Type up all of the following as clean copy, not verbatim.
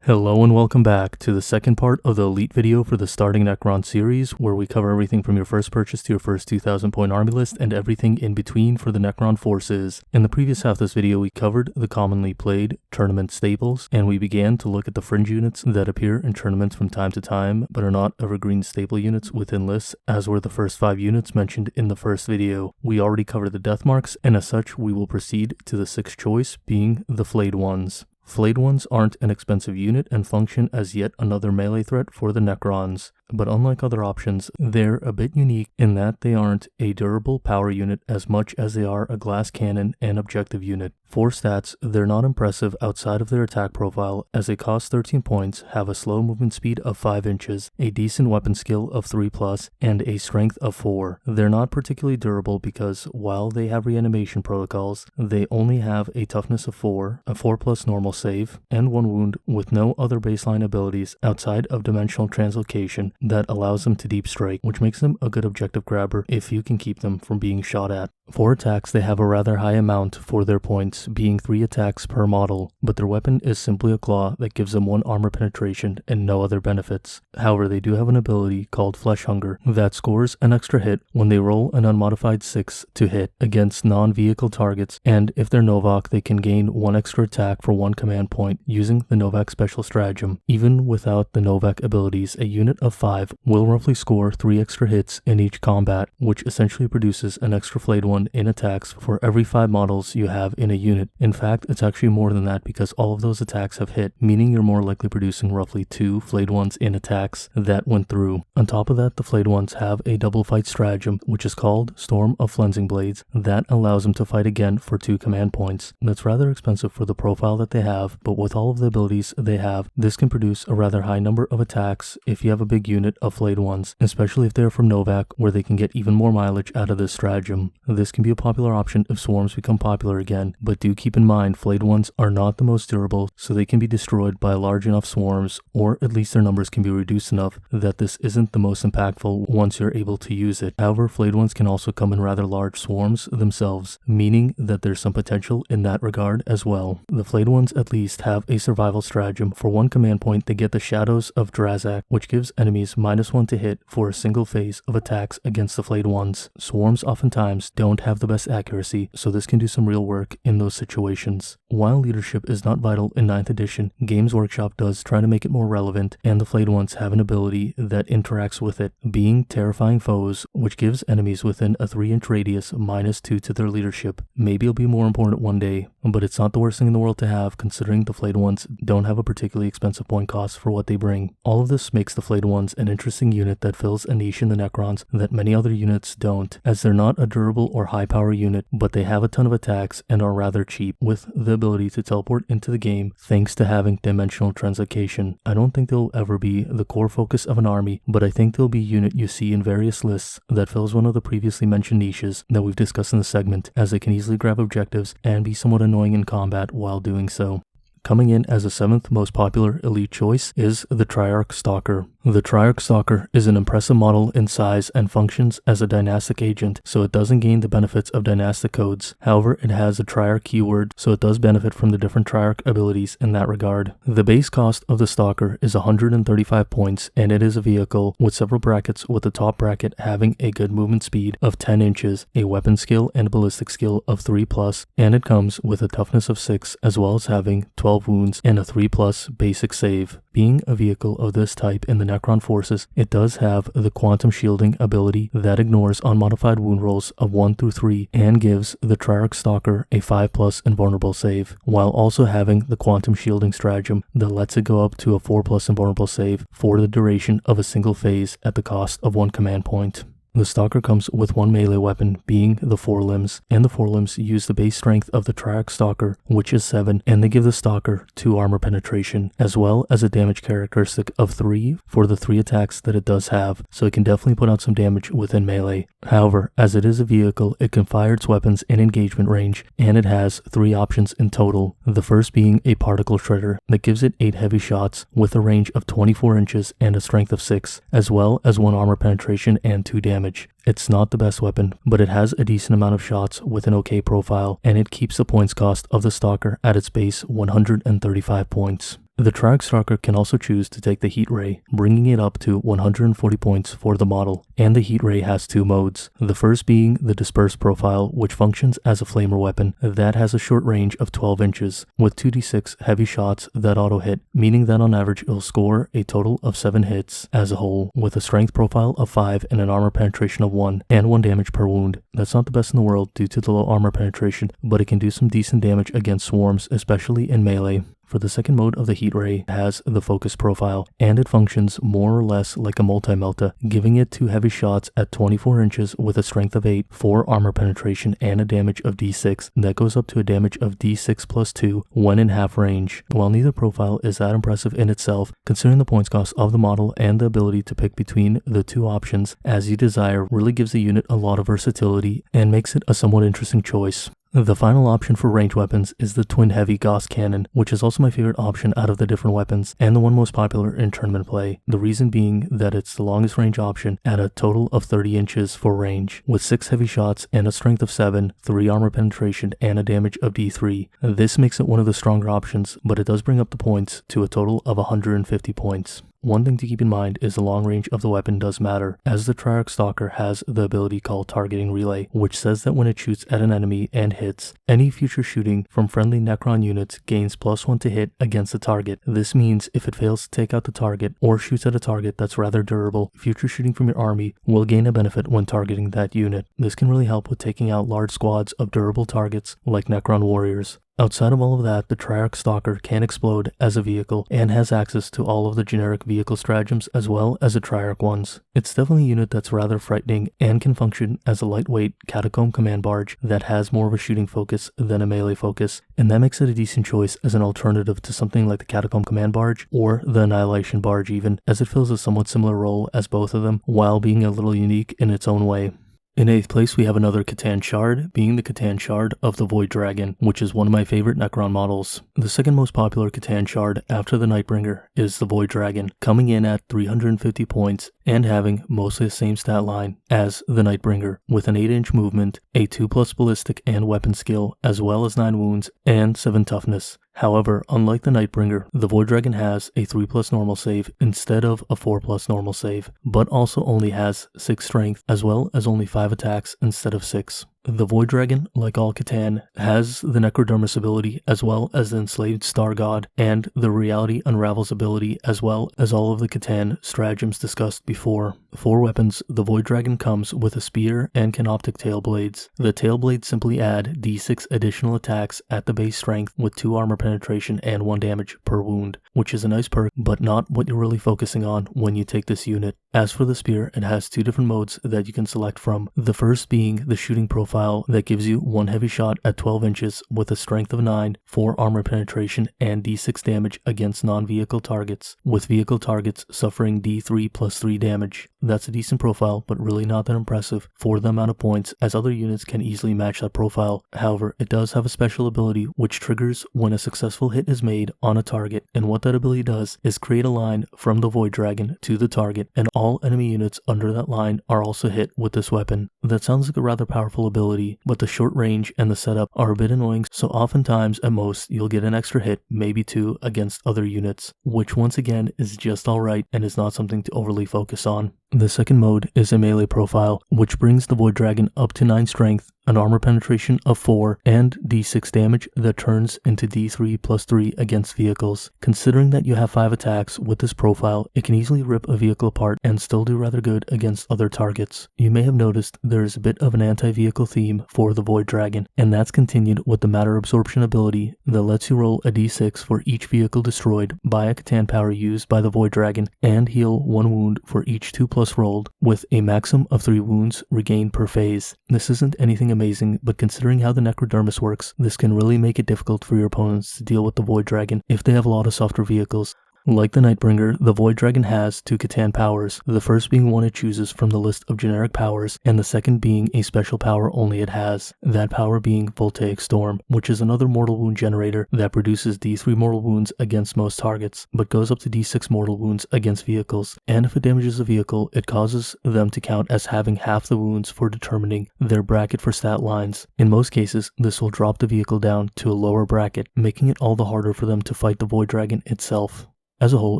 Hello and welcome back to the second part of the Elite video for the Starting Necron series, where we cover everything from your first purchase to your first 2000 point army list and everything in between for the Necron forces. In the previous half of this video we covered the commonly played tournament staples, and we began to look at the fringe units that appear in tournaments from time to time but are not evergreen staple units within lists, as were the first 5 units mentioned in the first video. We already covered the death marks, and as such we will proceed to the 6th choice, being the Flayed Ones. Flayed Ones aren't an expensive unit and function as yet another melee threat for the Necrons, but unlike other options, they're a bit unique in that they aren't a durable power unit as much as they are a glass cannon and objective unit. For stats, they're not impressive outside of their attack profile, as they cost 13 points, have a slow movement speed of 5 inches, a decent weapon skill of 3+, and a strength of 4. They're not particularly durable because while they have reanimation protocols, they only have a toughness of 4, a 4+ normal save, and 1 wound with no other baseline abilities outside of dimensional translocation that allows them to deep strike, which makes them a good objective grabber if you can keep them from being shot at. For attacks, they have a rather high amount for their points, being 3 attacks per model, but their weapon is simply a claw that gives them 1 armor penetration and no other benefits. However, they do have an ability called Flesh Hunger that scores an extra hit when they roll an unmodified 6 to hit against non-vehicle targets, and if they're Novak, they can gain 1 extra attack for 1 command point using the Novak special stratagem. Even without the Novak abilities, a unit of 5 will roughly score 3 extra hits in each combat, which essentially produces an extra Flayed One in attacks for every 5 models you have in a unit. In fact, it's actually more than that because all of those attacks have hit, meaning you're more likely producing roughly 2 Flayed Ones in attacks that went through. On top of that, the Flayed Ones have a double fight stratagem, which is called Storm of Flensing Blades, that allows them to fight again for 2 command points. That's rather expensive for the profile that they have, but with all of the abilities they have, this can produce a rather high number of attacks if you have a big unit of Flayed Ones, especially if they're from Novak, where they can get even more mileage out of this stratagem. This can be a popular option if swarms become popular again, but do keep in mind Flayed Ones are not the most durable, so they can be destroyed by large enough swarms, or at least their numbers can be reduced enough that this isn't the most impactful once you're able to use it. However, Flayed Ones can also come in rather large swarms themselves, meaning that there's some potential in that regard as well. The Flayed Ones at least have a survival stratagem. For 1 command point, they get the Shadows of Drazak, which gives enemies -1 to hit for a single phase of attacks against the Flayed Ones. Swarms oftentimes don't have the best accuracy, so this can do some real work in those situations. While leadership is not vital in 9th edition, Games Workshop does try to make it more relevant, and the Flayed Ones have an ability that interacts with it, being Terrifying Foes, which gives enemies within a 3-inch radius -2 to their leadership. Maybe it'll be more important one day, but it's not the worst thing in the world to have, considering the Flayed Ones don't have a particularly expensive point cost for what they bring. All of this makes the Flayed Ones an interesting unit that fills a niche in the Necrons that many other units don't, as they're not a durable or high power unit, but they have a ton of attacks and are rather cheap, with the ability to teleport into the game thanks to having dimensional translocation. I don't think they'll ever be the core focus of an army, but I think they'll be a unit you see in various lists that fills one of the previously mentioned niches that we've discussed in the segment, as they can easily grab objectives and be somewhat annoying in combat while doing so. Coming in as the 7th most popular elite choice is the Triarch Stalker. The Triarch Stalker is an impressive model in size and functions as a dynastic agent, so it doesn't gain the benefits of dynastic codes. However, it has a Triarch keyword, so it does benefit from the different Triarch abilities in that regard. The base cost of the Stalker is 135 points, and it is a vehicle with several brackets, with the top bracket having a good movement speed of 10 inches, a weapon skill and a ballistic skill of 3+, and it comes with a toughness of 6, as well as having 12 wounds and a 3+ basic save. Being a vehicle of this type in the Necron forces, it does have the Quantum Shielding ability that ignores unmodified wound rolls of 1 through 3 and gives the Triarch Stalker a 5+ invulnerable save, while also having the Quantum Shielding stratagem that lets it go up to a 4+ invulnerable save for the duration of a single phase at the cost of 1 command point. The Stalker comes with 1 melee weapon, being the Forelimbs, and the Forelimbs use the base strength of the Triarch Stalker, which is 7, and they give the Stalker 2 armor penetration, as well as a damage characteristic of 3 for the 3 attacks that it does have, so it can definitely put out some damage within melee. However, as it is a vehicle, it can fire its weapons in engagement range, and it has 3 options in total, the first being a Particle Shredder that gives it 8 heavy shots with a range of 24 inches and a strength of 6, as well as 1 armor penetration and 2 damage. It's not the best weapon, but it has a decent amount of shots with an okay profile, and it keeps the points cost of the Stalker at its base 135 points. The Triarch Stalker can also choose to take the Heat Ray, bringing it up to 140 points for the model, and the Heat Ray has two modes. The first being the Disperse profile, which functions as a flamer weapon that has a short range of 12 inches, with 2d6 heavy shots that auto-hit, meaning that on average it'll score a total of 7 hits as a whole, with a strength profile of 5 and an armor penetration of 1, and 1 damage per wound. That's not the best in the world due to the low armor penetration, but it can do some decent damage against swarms, especially in melee. For the second mode of the Heat Ray, it has the Focus profile, and it functions more or less like a multi-melta, giving it 2 heavy shots at 24 inches with a strength of 8, 4 armor penetration, and a damage of d6 that goes up to a damage of d6 plus 2 when in half range. While neither profile is that impressive in itself, considering the points cost of the model and the ability to pick between the two options as you desire really gives the unit a lot of versatility and makes it a somewhat interesting choice. The final option for range weapons is the Twin Heavy Gauss Cannon, which is also my favorite option out of the different weapons, and the one most popular in tournament play. The reason being that it's the longest range option at a total of 30 inches for range, with 6 heavy shots and a strength of 7, 3 armor penetration, and a damage of d3. This makes it one of the stronger options, but it does bring up the points to a total of 150 points. One thing to keep in mind is the long range of the weapon does matter, as the Triarch Stalker has the ability called Targeting Relay, which says that when it shoots at an enemy and hits, any future shooting from friendly Necron units gains +1 to hit against the target. This means if it fails to take out the target or shoots at a target that's rather durable, future shooting from your army will gain a benefit when targeting that unit. This can really help with taking out large squads of durable targets like Necron warriors. Outside of all of that, the Triarch Stalker can explode as a vehicle and has access to all of the generic vehicle stratagems as well as the Triarch ones. It's definitely a unit that's rather frightening and can function as a lightweight catacomb command barge that has more of a shooting focus than a melee focus, and that makes it a decent choice as an alternative to something like the catacomb command barge or the annihilation barge even, as it fills a somewhat similar role as both of them while being a little unique in its own way. In 8th place, we have another C'tan shard, being the C'tan shard of the Void Dragon, which is one of my favorite Necron models. The second most popular C'tan shard after the Nightbringer is the Void Dragon, coming in at 350 points and having mostly the same stat line as the Nightbringer, with an 8-inch movement, a 2+ ballistic and weapon skill, as well as 9 wounds and 7 toughness. However, unlike the Nightbringer, the Void Dragon has a 3+ normal save instead of a 4+ normal save, but also only has 6 strength as well as only 5 attacks instead of 6. The Void Dragon, like all C'tan, has the Necrodermis ability as well as the Enslaved Star God and the Reality Unravels ability as well as all of the C'tan stratagems discussed before. For weapons, the Void Dragon comes with a spear and Canoptek tail blades. The tail blades simply add d6 additional attacks at the base strength with 2 armor penetration and 1 damage per wound, which is a nice perk but not what you're really focusing on when you take this unit. As for the spear, it has 2 different modes that you can select from, the first being the shooting profile that gives you 1 heavy shot at 12 inches with a strength of 9, 4 armor penetration, and d6 damage against non-vehicle targets, with vehicle targets suffering d3 plus 3 damage. That's a decent profile, but really not that impressive for the amount of points, as other units can easily match that profile. However, it does have a special ability which triggers when a successful hit is made on a target, and what that ability does is create a line from the Void Dragon to the target, and all enemy units under that line are also hit with this weapon. That sounds like a rather powerful ability, but the short range and the setup are a bit annoying, so oftentimes at most you'll get an extra hit, maybe 2, against other units, which once again is just alright and is not something to overly focus on. The second mode is a melee profile, which brings the Void Dragon up to 9 strength, an armor penetration of 4, and d6 damage that turns into d3 plus 3 against vehicles. Considering that you have 5 attacks with this profile, it can easily rip a vehicle apart and still do rather good against other targets. You may have noticed there is a bit of an anti-vehicle theme for the Void Dragon, and that's continued with the matter absorption ability that lets you roll a d6 for each vehicle destroyed by a C'tan power used by the Void Dragon and heal 1 wound for each 2+ rolled, with a maximum of 3 wounds regained per phase. This isn't anything amazing, but considering how the Necrodermis works, this can really make it difficult for your opponents to deal with the Void Dragon if they have a lot of softer vehicles. Like the Nightbringer, the Void Dragon has 2 C'tan powers, the first being one it chooses from the list of generic powers, and the second being a special power only it has, that power being Voltaic Storm, which is another mortal wound generator that produces D3 mortal wounds against most targets, but goes up to D6 mortal wounds against vehicles, and if it damages a vehicle, it causes them to count as having half the wounds for determining their bracket for stat lines. In most cases, this will drop the vehicle down to a lower bracket, making it all the harder for them to fight the Void Dragon itself. As a whole,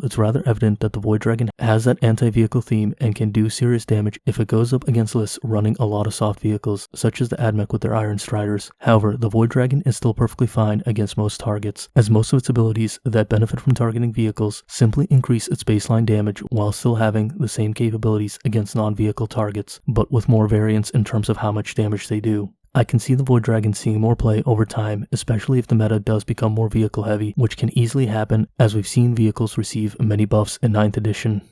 it's rather evident that the Void Dragon has that anti-vehicle theme and can do serious damage if it goes up against lists running a lot of soft vehicles, such as the Admech with their Iron Striders. However, the Void Dragon is still perfectly fine against most targets, as most of its abilities that benefit from targeting vehicles simply increase its baseline damage while still having the same capabilities against non-vehicle targets, but with more variance in terms of how much damage they do. I can see the Void Dragon seeing more play over time, especially if the meta does become more vehicle heavy, which can easily happen as we've seen vehicles receive many buffs in 9th edition.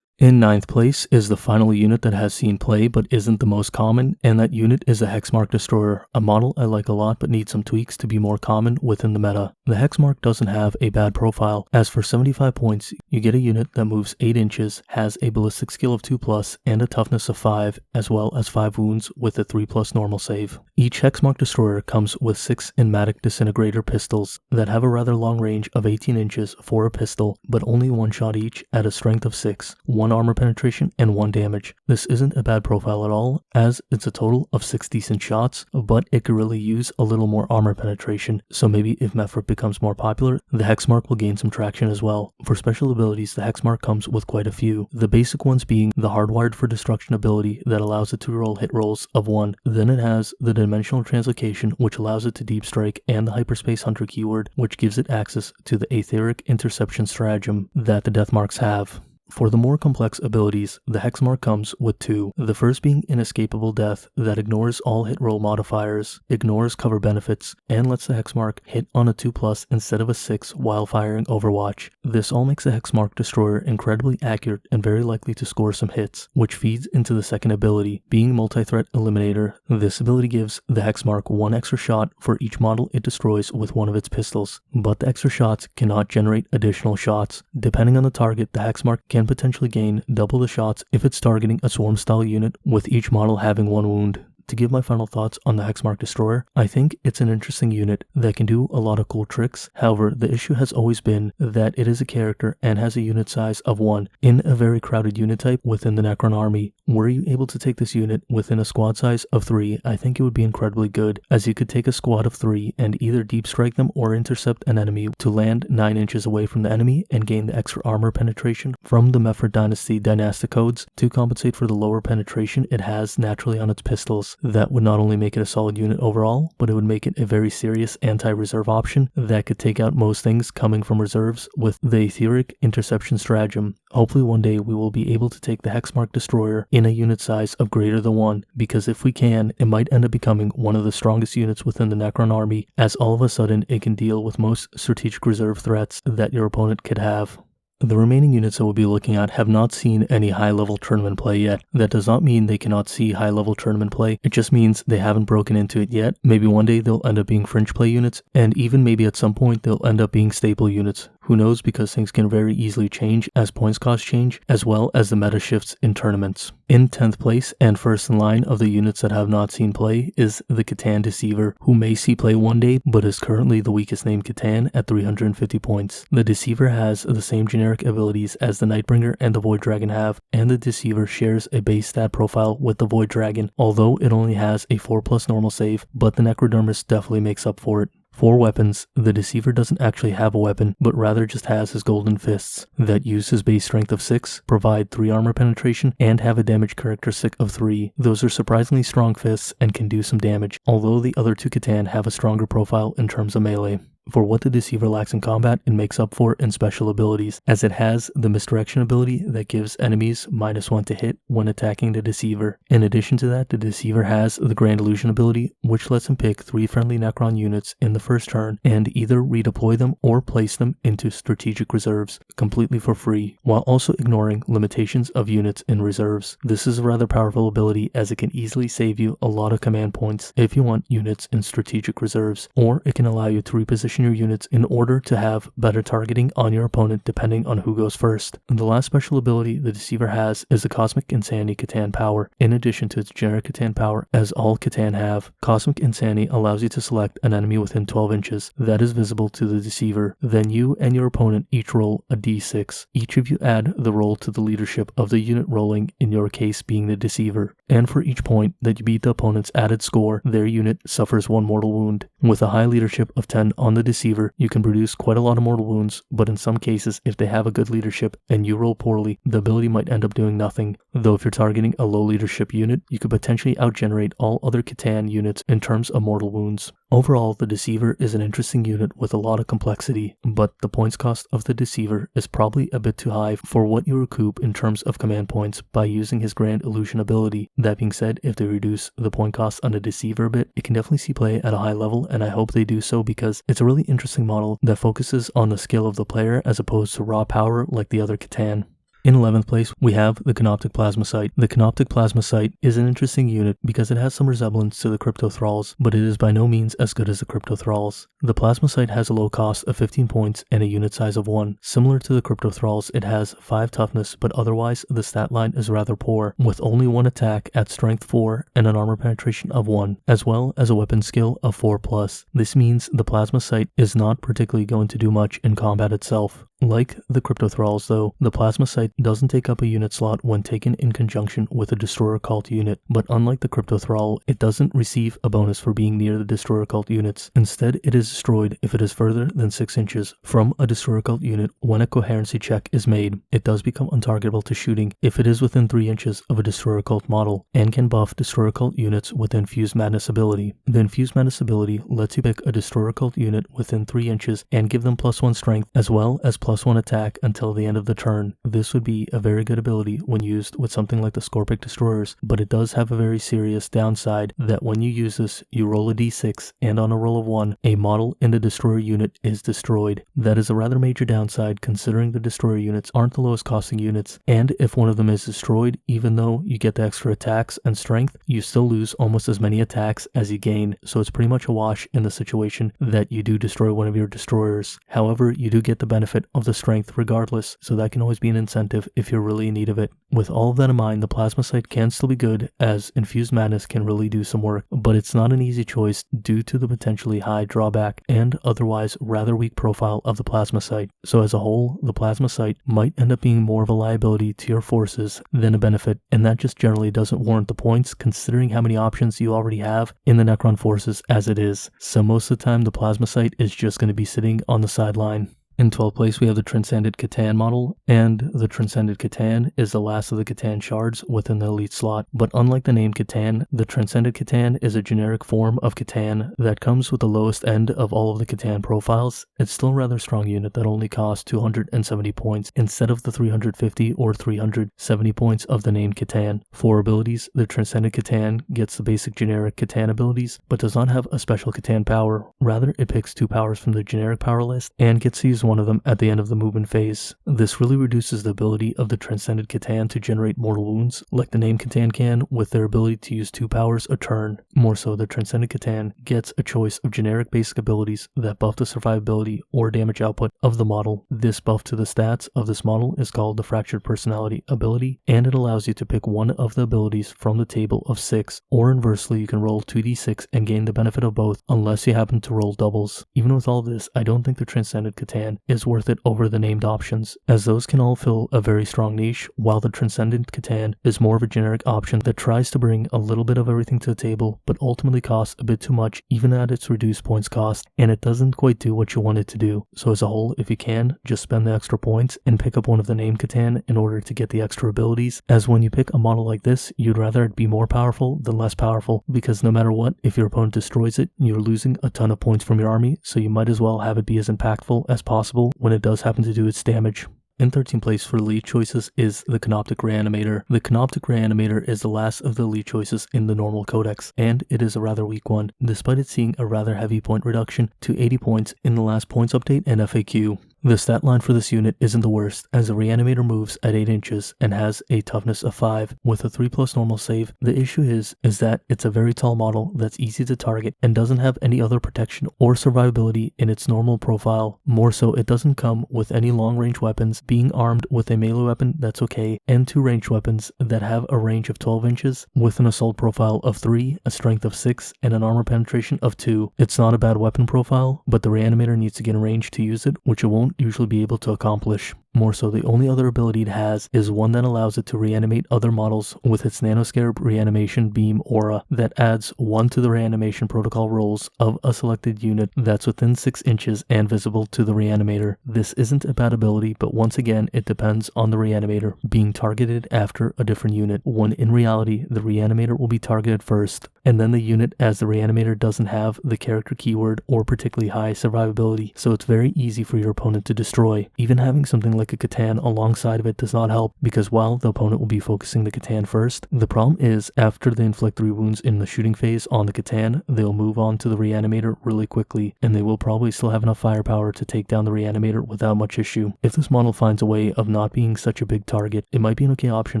In 9th place is the final unit that has seen play but isn't the most common, and that unit is the Hexmark Destroyer, a model I like a lot but needs some tweaks to be more common within the meta. The Hexmark doesn't have a bad profile, as for 75 points you get a unit that moves 8 inches, has a ballistic skill of 2+, and a toughness of 5, as well as 5 wounds with a 3+ normal save. Each Hexmark Destroyer comes with 6 Enmatic Disintegrator pistols that have a rather long range of 18 inches for a pistol, but only 1 shot each at a strength of 6, 1 armor penetration, and 1 damage. This isn't a bad profile at all, as it's a total of 6 decent shots, but it could really use a little more armor penetration, so maybe if Mephrit becomes more popular, the Hexmark will gain some traction as well. For special abilities, the Hexmark comes with quite a few, the basic ones being the Hardwired for Destruction ability that allows it to roll hit rolls of 1, then it has the Dimensional Translocation, which allows it to deep strike, and the Hyperspace Hunter keyword, which gives it access to the Aetheric Interception stratagem that the Deathmarks have. For the more complex abilities, the Hexmark comes with 2, the first being Inescapable Death that ignores all hit roll modifiers, ignores cover benefits, and lets the Hexmark hit on a 2+ instead of a 6 while firing Overwatch. This all makes the Hexmark Destroyer incredibly accurate and very likely to score some hits, which feeds into the second ability, being Multi-Threat Eliminator. This ability gives the Hexmark 1 extra shot for each model it destroys with one of its pistols, but the extra shots cannot generate additional shots. Depending on the target, the Hexmark can potentially gain double the shots if it's targeting a swarm style unit, with each model having 1 wound. To give my final thoughts on the Hexmark Destroyer, I think it's an interesting unit that can do a lot of cool tricks. However, the issue has always been that it is a character and has a unit size of 1 in a very crowded unit type within the Necron army. Were you able to take this unit within a squad size of 3, I think it would be incredibly good, as you could take a squad of 3 and either deep strike them or intercept an enemy to land 9 inches away from the enemy and gain the extra armor penetration from the Mephrit Dynasty dynastic codes to compensate for the lower penetration it has naturally on its pistols. That would not only make it a solid unit overall, but it would make it a very serious anti-reserve option that could take out most things coming from reserves with the Aetheric Interception stratagem. Hopefully one day we will be able to take the Hexmark Destroyer in a unit size of greater than 1, because if we can, it might end up becoming one of the strongest units within the Necron army, as all of a sudden it can deal with most strategic reserve threats that your opponent could have. The remaining units that we'll be looking at have not seen any high-level tournament play yet. That does not mean they cannot see high-level tournament play, it just means they haven't broken into it yet. Maybe one day they'll end up being fringe play units, and even maybe at some point they'll end up being staple units. Who knows, because things can very easily change as points cost change, as well as the meta shifts in tournaments. In 10th place and first in line of the units that have not seen play is the C'tan Deceiver, who may see play one day but is currently the weakest named C'tan at 350 points. The Deceiver has the same generic abilities as the Nightbringer and the Void Dragon have, and the Deceiver shares a base stat profile with the Void Dragon, although it only has a 4+ normal save, but the Necrodermis definitely makes up for it. For weapons, the Deceiver doesn't actually have a weapon, but rather just has his Golden Fists that use his base strength of 6, provide 3 armor penetration, and have a damage characteristic of 3. Those are surprisingly strong fists and can do some damage, although the other 2 C'tan have a stronger profile in terms of melee. For what the Deceiver lacks in combat, it makes up for in special abilities, as it has the Misdirection ability that gives enemies -1 to hit when attacking the Deceiver. In addition to that, the Deceiver has the Grand Illusion ability, which lets him pick 3 friendly Necron units in the first turn and either redeploy them or place them into strategic reserves completely for free, while also ignoring limitations of units in reserves. This is a rather powerful ability, as it can easily save you a lot of command points if you want units in strategic reserves, or it can allow you to reposition position your units in order to have better targeting on your opponent depending on who goes first. And the last special ability the Deceiver has is the Cosmic Insanity C'tan power, in addition to its generic C'tan power, as all C'tan have. Cosmic Insanity allows you to select an enemy within 12 inches that is visible to the Deceiver. Then you and your opponent each roll a d6. Each of you add the roll to the leadership of the unit rolling, in your case being the Deceiver. And for each point that you beat the opponent's added score, their unit suffers 1 mortal wound. With a high leadership of 10 on the Deceiver, you can produce quite a lot of mortal wounds, but in some cases, if they have a good leadership and you roll poorly, the ability might end up doing nothing. Though if you're targeting a low leadership unit, you could potentially outgenerate all other C'tan units in terms of mortal wounds. Overall, the Deceiver is an interesting unit with a lot of complexity, but the points cost of the Deceiver is probably a bit too high for what you recoup in terms of command points by using his Grand Illusion ability. That being said, if they reduce the point cost on the Deceiver a bit, it can definitely see play at a high level, and I hope they do so because it's a really interesting model that focuses on the skill of the player as opposed to raw power like the other C'tan. In 11th place, we have the Canoptek Plasmacyte. The Canoptek Plasmacyte is an interesting unit because it has some resemblance to the Crypto Thralls, but it is by no means as good as the Crypto Thralls. The Plasmacyte has a low cost of 15 points and a unit size of 1. Similar to the Crypto Thralls, it has 5 toughness, but otherwise the stat line is rather poor, with only 1 attack at strength 4 and an armor penetration of 1, as well as a weapon skill of 4+. This means the Plasmacyte is not particularly going to do much in combat itself. Like the Crypto Thralls though, the Plasmacyte doesn't take up a unit slot when taken in conjunction with a Destroyer Cult unit, but unlike the Crypto Thrall, it doesn't receive a bonus for being near the Destroyer Cult units. Instead, it is destroyed if it is further than 6 inches from a Destroyer Cult unit when a coherency check is made. It does become untargetable to shooting if it is within 3 inches of a Destroyer Cult model, and can buff Destroyer Cult units with the Infused Madness ability. The Infused Madness ability lets you pick a Destroyer Cult unit within 3 inches and give them +1 strength as well as +1 attack until the end of the turn. This would be a very good ability when used with something like the Scorpic Destroyers, but it does have a very serious downside that when you use this, you roll a d6 and on a roll of 1, a model in the Destroyer unit is destroyed. That is a rather major downside considering the Destroyer units aren't the lowest costing units, and if one of them is destroyed, even though you get the extra attacks and strength, you still lose almost as many attacks as you gain, so it's pretty much a wash in the situation that you do destroy one of your destroyers. However, you do get the benefit of the strength regardless, so that can always be an incentive if you're really in need of it. With all of that in mind, the Plasmacyte can still be good as Infused Madness can really do some work, but it's not an easy choice due to the potentially high drawback and otherwise rather weak profile of the Plasmacyte. So as a whole, the Plasmacyte might end up being more of a liability to your forces than a benefit, and that just generally doesn't warrant the points considering how many options you already have in the Necron forces as it is. So most of the time the Plasmacyte is just going to be sitting on the sideline. In 12th place, we have the Transcendent C'tan model, and the Transcendent C'tan is the last of the C'tan shards within the elite slot. But unlike the name C'tan, the Transcendent C'tan is a generic form of C'tan that comes with the lowest end of all of the C'tan profiles. It's still a rather strong unit that only costs 270 points instead of the 350 or 370 points of the name C'tan. For abilities, the Transcendent C'tan gets the basic generic C'tan abilities, but does not have a special C'tan power. Rather, it picks 2 powers from the generic power list and gets to use one of them at the end of the movement phase. This really reduces the ability of the Transcendent C'tan to generate mortal wounds, like the name C'tan can, with their ability to use 2 powers a turn. More so, the Transcendent C'tan gets a choice of generic basic abilities that buff the survivability or damage output of the model. This buff to the stats of this model is called the Fractured Personality ability, and it allows you to pick one of the abilities from the table of 6, or inversely you can roll 2d6 and gain the benefit of both unless you happen to roll doubles. Even with all this, I don't think the Transcendent C'tan is worth it over the named options, as those can all fill a very strong niche, while the Transcendent C'tan is more of a generic option that tries to bring a little bit of everything to the table, but ultimately costs a bit too much even at its reduced points cost, and it doesn't quite do what you want it to do. So as a whole, if you can, just spend the extra points and pick up one of the named C'tan in order to get the extra abilities, as when you pick a model like this, you'd rather it be more powerful than less powerful, because no matter what, if your opponent destroys it, you're losing a ton of points from your army, so you might as well have it be as impactful as possible when it does happen to do its damage. In 13th place for elite choices is the Canoptek Reanimator. The Canoptek Reanimator is the last of the elite choices in the normal codex, and it is a rather weak one, despite it seeing a rather heavy point reduction to 80 points in the last points update and FAQ. The stat line for this unit isn't the worst, as the Reanimator moves at 8 inches and has a toughness of 5 with a 3+ normal save. The issue is that it's a very tall model that's easy to target and doesn't have any other protection or survivability in its normal profile. More so, it doesn't come with any long-range weapons. Being armed with a melee weapon, that's okay, and 2 ranged weapons that have a range of 12 inches with an assault profile of 3, a strength of 6, and an armor penetration of 2. It's not a bad weapon profile, but the Reanimator needs to get in range to use it, which it won't usually be able to accomplish. More so, the only other ability it has is one that allows it to reanimate other models with its Nanoscarab Reanimation Beam aura that adds 1 to the reanimation protocol rolls of a selected unit that's within 6 inches and visible to the Reanimator. This isn't a bad ability, but once again, it depends on the Reanimator being targeted after a different unit, when in reality, the Reanimator will be targeted first, and then the unit, as the Reanimator doesn't have the character keyword or particularly high survivability, so it's very easy for your opponent to destroy. Even having something like a C'tan alongside of it does not help, because while the opponent will be focusing the C'tan first, the problem is after they inflict 3 wounds in the shooting phase on the C'tan, they'll move on to the Reanimator really quickly, and they will probably still have enough firepower to take down the Reanimator without much issue. If this model finds a way of not being such a big target, it might be an okay option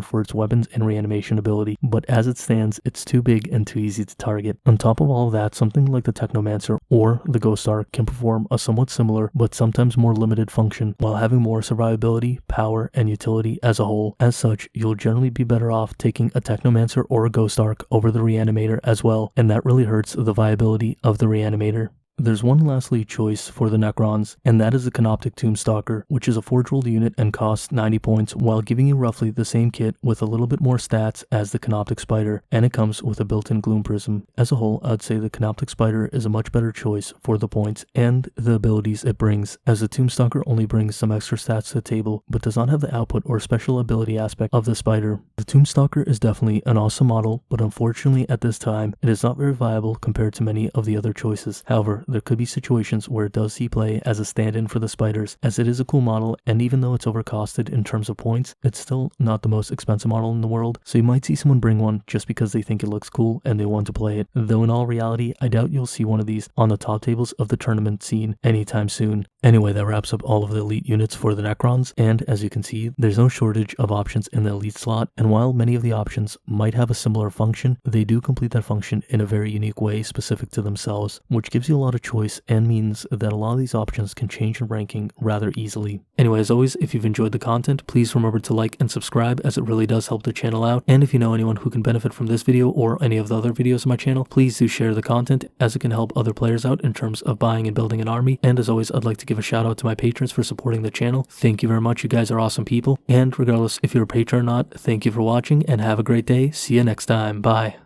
for its weapons and reanimation ability, but as it stands, it's too big and too easy to target. On top of all of that, something like the Technomancer or the Ghost Arc can perform a somewhat similar but sometimes more limited function while having more survivability, power, and utility as a whole. As such, you'll generally be better off taking a Technomancer or a Ghost Arc over the Reanimator as well, and that really hurts the viability of the Reanimator. There's one lastly choice for the Necrons, and that is the Canoptek Stalker, which is a forge-rolled unit and costs 90 points while giving you roughly the same kit with a little bit more stats as the Canoptek Spider, and it comes with a built-in Gloom Prism. As a whole, I'd say the Canoptek Spider is a much better choice for the points and the abilities it brings, as the Stalker only brings some extra stats to the table, but does not have the output or special ability aspect of the Spider. The Stalker is definitely an awesome model, but unfortunately at this time, it is not very viable compared to many of the other choices. However, there could be situations where it does see play as a stand-in for the spiders, as it is a cool model, and even though it's overcosted in terms of points, it's still not the most expensive model in the world, so you might see someone bring one just because they think it looks cool and they want to play it, though in all reality, I doubt you'll see one of these on the top tables of the tournament scene anytime soon. Anyway, that wraps up all of the elite units for the Necrons, and as you can see, there's no shortage of options in the elite slot, and while many of the options might have a similar function, they do complete that function in a very unique way specific to themselves, which gives you a lot of choice and means that a lot of these options can change in ranking rather easily. Anyway, as always, if you've enjoyed the content, please remember to like and subscribe, as it really does help the channel out, and if you know anyone who can benefit from this video or any of the other videos on my channel, please do share the content, as it can help other players out in terms of buying and building an army. And as always, I'd like to give a shout out to my patrons for supporting the channel. Thank you very much, you guys are awesome people, and regardless if you're a patron or not, thank you for watching and have a great day. See you next time. Bye.